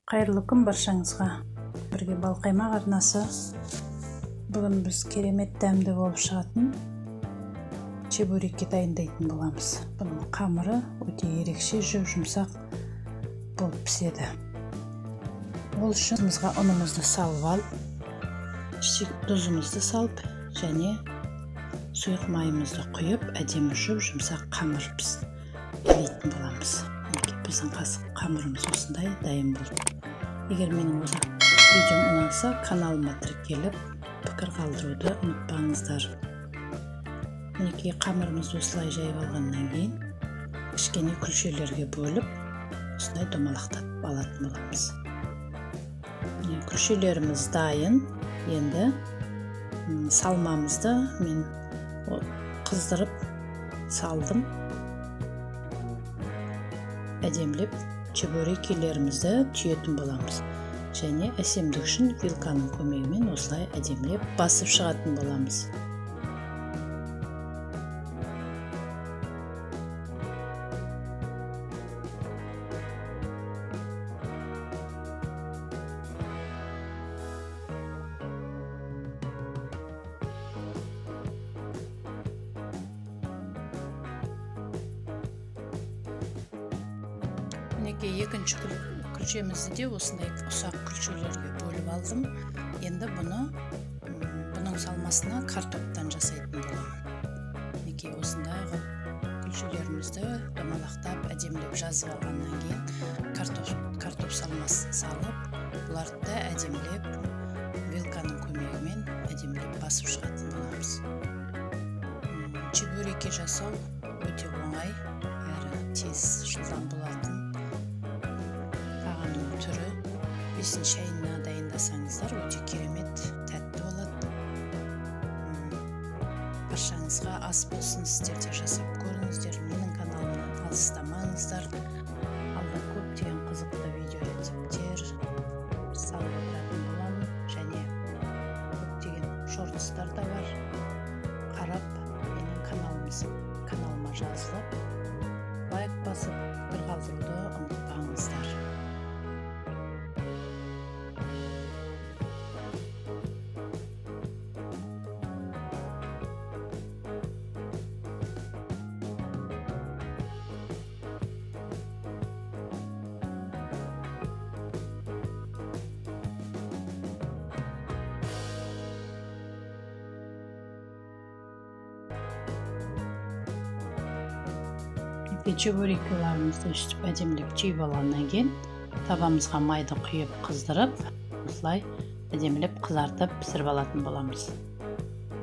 Қайырлы күн баршаңызға. Бірге балқаймақ арнасы. Бүгін біз керемет дәмді болып шығатын чебуреки дайындайтын боламыз. Бұның қамыры өте ерекше, жұмсақ болып піседі. Ол үшін бізге ұнымызды салып алып, тұзымызды салып, және сұйық майымызды құйып, әдемі жұмсақ қамыр илейтін боламыз. Біздің қамырымыз осындай дайын болды. Егер менің видеом ұнаса, каналыма тіркеліп, пікір қалдыруды ұмытпаңыздар. Мінекей қамырымызды осылай жайып алғаннан кейін, кішкене күлшелерге бөліп, осылай домалақтатып алатын боламыз. Күлшелеріміз дайын. Енді салмамызды мен қыздырып салдым. Әдемілеп чебурекилерімізді түйетін боламыз. Және әсемдік үшін вилканың көмегімен осылай әдемілеп басып шығатын боламыз. Екінші күлшемізді де осындай ұсақ күлшелерге бөліп алдым. Енді бұның салмасына картоптан жасайтын боламын. Мінекей осындай күлшелерімізді домалақтап, әдемілеп жазып алғаннан кейін картоп салмасын салып, бұларды да әдемілеп вилканың көмегімен әдемілеп басып шығатын боламыз. Чебуреки жасау өте оңай, әрі тез жылдам болатын. Түрі 5-ші айына дайындасаңыздар, өте керемет, тәтті болады. Баршаңызға ас болсын, сіздер де жасап көріңіздер. Менің каналымнан алыстамаңыздар. Алда көптеген қызықты видео рецептер салып отыратын боламын, және көптеген шортстар да бар. Қарап, менің каналыма жазылып, лайк басып, пікір қалдыруды ұмытпаңыздар. Чебурекиларымызды үстіп әдемілеп түйіп алғаннан кейін табамызға майды құйып қыздырып, осылай әдемілеп қызартып пісіріп алатын боламыз.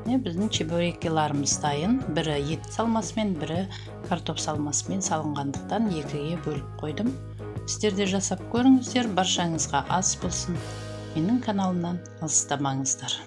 Біздің чебурекиларымыз дайын. Бірі ет салмасымен, бірі картоп салмасымен салынғандықтан екіге бөліп қойдым. Сіздер де жасап көріңіздер. Баршаңызға ас болсын. Менің каналымнан алыстамаңыздар.